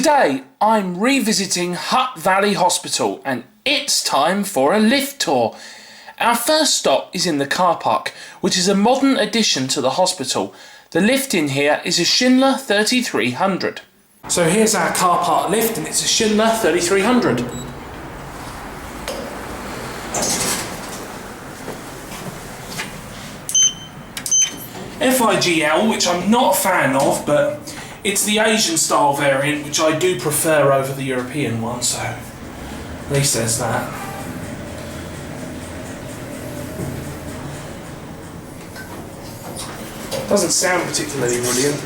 Today I'm revisiting Hutt Valley Hospital and it's time for a lift tour. Our first stop is in the car park, which is a modern addition to the hospital. The lift in here is a Schindler 3300. So here's our car park lift and it's a Schindler 3300. FIGL, which I'm not a fan of, but it's the Asian style variant, which I do prefer over the European one, so at least there's that. Doesn't sound particularly brilliant.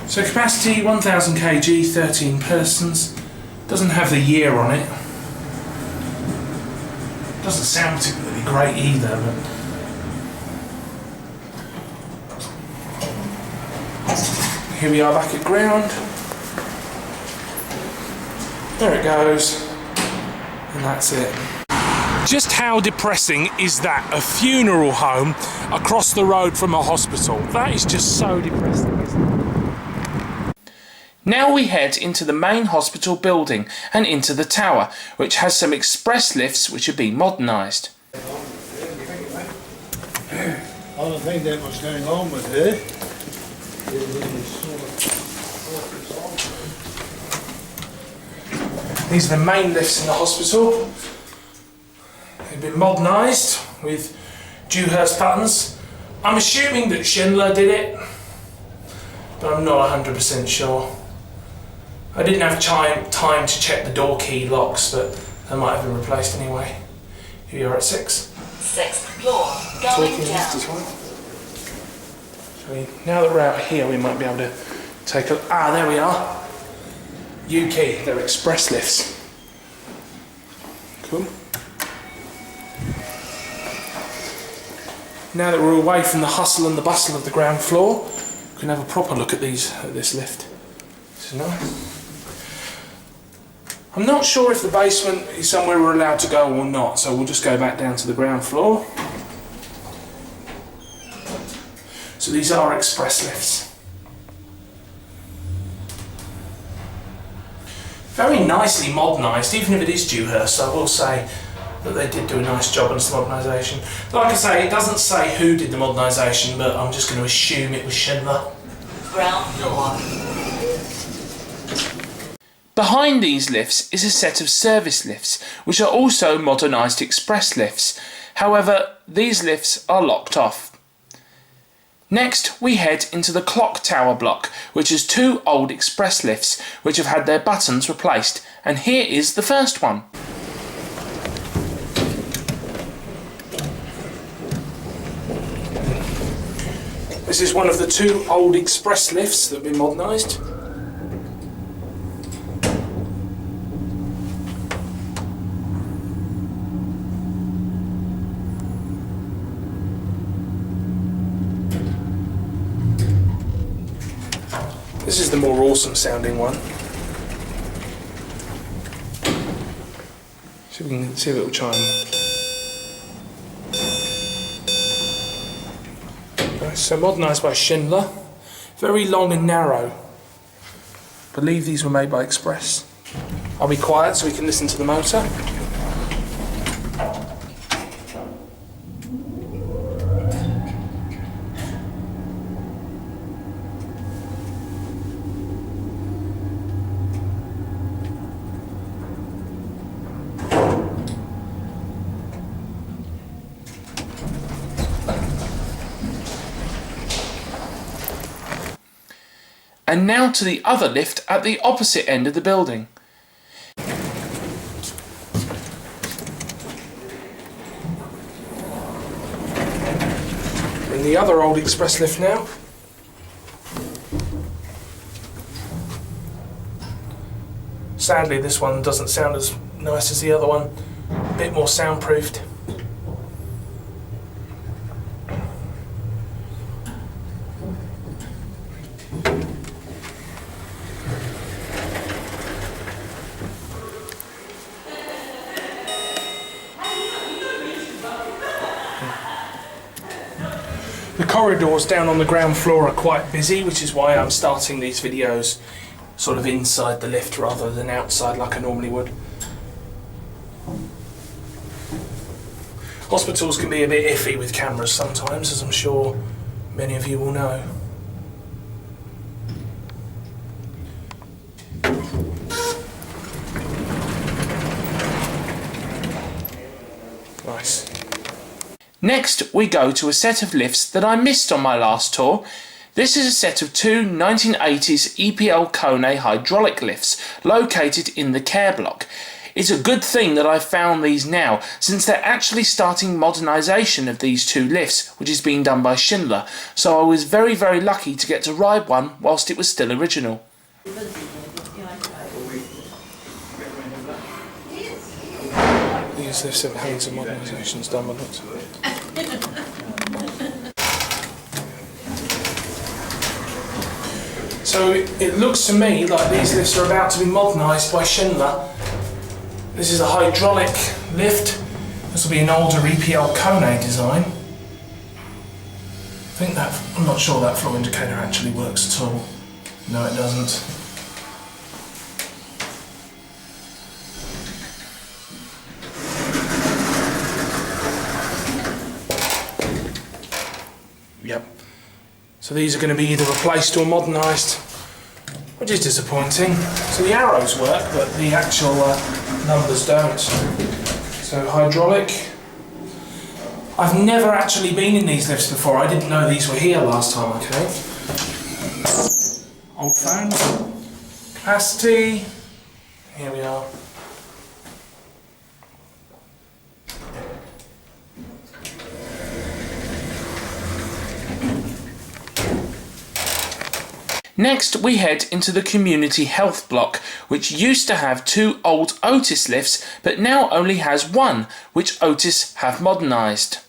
So capacity 1000 kg, 13 persons. Doesn't have the year on it. Doesn't sound particularly great either, but here we are back at ground. There it goes, and that's it. Just how depressing is that? A funeral home across the road from a hospital. That is just so depressing, isn't it? Now we head into the main hospital building and into the tower, which has some express lifts which have been modernised. I don't think that was going on with her. These are the main lifts in the hospital. They've been modernised with Dewhurst buttons. I'm assuming that Schindler did it, but I'm not 100% sure. I didn't have time to check the door key locks, but they might have been replaced anyway. Here you are at 6. 6th floor, going down. So now that we're out here, we might be able to take a... there we are. UK, they're express lifts. Cool. Now that we're away from the hustle and the bustle of the ground floor, we can have a proper look at this lift. This is nice. I'm not sure if the basement is somewhere we're allowed to go or not, so we'll just go back down to the ground floor. So these are express lifts. Very nicely modernised, even if it is Dewhurst. I will say that they did do a nice job on some modernisation. Like I say, it doesn't say who did the modernisation, but I'm just going to assume it was Schindler. Ground floor. Behind these lifts is a set of service lifts, which are also modernised express lifts. However, these lifts are locked off. Next, we head into the clock tower block, which has 2 old express lifts, which have had their buttons replaced. And here is the first one. This is one of the 2 old express lifts that have been modernised. This is the more awesome sounding one. See if we can see if it will chime. So modernised by Schindler. Very long and narrow. I believe these were made by Express. I'll be quiet so we can listen to the motor. And now to the other lift at the opposite end of the building. We're in the other old express lift now. Sadly, this one doesn't sound as nice as the other one. A bit more soundproofed. corridors down on the ground floor are quite busy, which is why I'm starting these videos sort of inside the lift rather than outside like I normally would. Hospitals can be a bit iffy with cameras sometimes, as I'm sure many of you will know. Nice. Next, we go to a set of lifts that I missed on my last tour. This is a set of two 1980s EPL Cone hydraulic lifts located in the care block. It's a good thing that I found these now, since they're actually starting modernisation of these two lifts, which is being done by Schindler, so I was very, very lucky to get to ride one whilst it was still original. These lifts have had some modernisations done with it. So it looks to me like these lifts are about to be modernised by Schindler. This is a hydraulic lift. This will be an older EPL Cone design. I'm not sure that floor indicator actually works at all. No, it doesn't. Yep. So these are going to be either replaced or modernised, which is disappointing. So the arrows work, but the actual numbers don't. So hydraulic. I've never actually been in these lifts before. I didn't know these were here last time I came. Old phone. Capacity. Here we are. Next, we head into the community health block, which used to have two old Otis lifts, but now only has one, which Otis have modernised.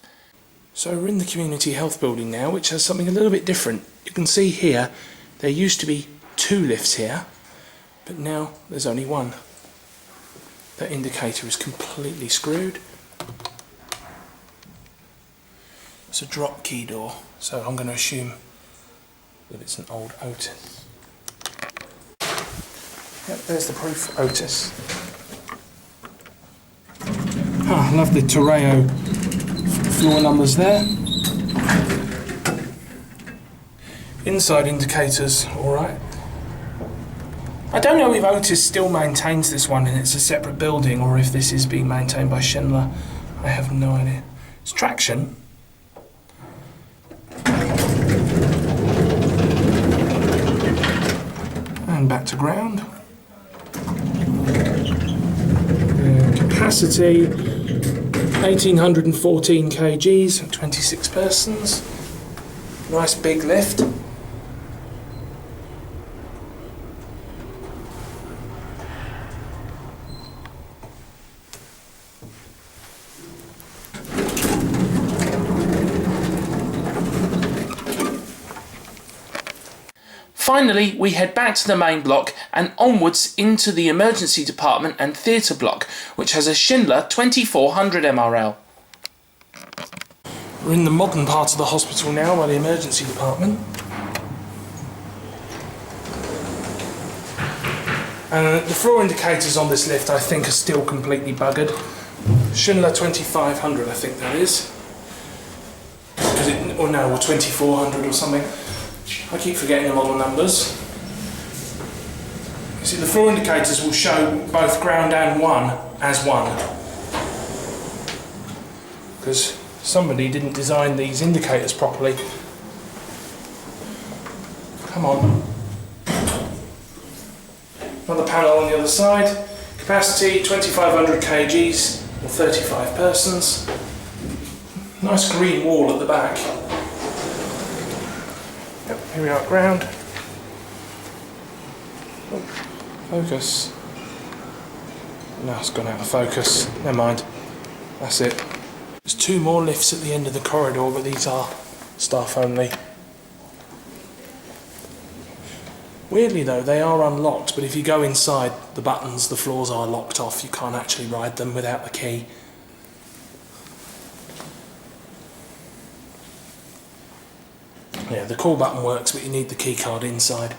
So we're in the community health building now, which has something a little bit different. You can see here, there used to be two lifts here, but now there's only one. That indicator is completely screwed. It's a drop key door, so I'm going to assume that it's an old Otis. Yep, there's the proof, Otis. Ah, lovely Torreo floor numbers there. Inside indicators, alright. I don't know if Otis still maintains this one and it's a separate building, or if this is being maintained by Schindler. I have no idea. It's traction. And back to ground. Capacity 1814 kgs, 26 persons. Nice big lift. Finally, we head back to the main block and onwards into the emergency department and theatre block, which has a Schindler 2400 MRL. We're in the modern part of the hospital now by the emergency department. And the floor indicators on this lift I think are still completely buggered. Schindler 2500 I think that is. Or 2400 or something. I keep forgetting them all the numbers. You see, the floor indicators will show both ground and one as one. Because somebody didn't design these indicators properly. Come on. Another panel on the other side. Capacity 2500 kgs or 35 persons. Nice green wall at the back. Yep, here we are at ground. Oh, focus. No, it's gone out of focus. Never mind. That's it. There's two more lifts at the end of the corridor, but these are staff only. Weirdly though, they are unlocked, but if you go inside the buttons, the floors are locked off. You can't actually ride them without the key. Yeah, the call button works, but you need the key card inside.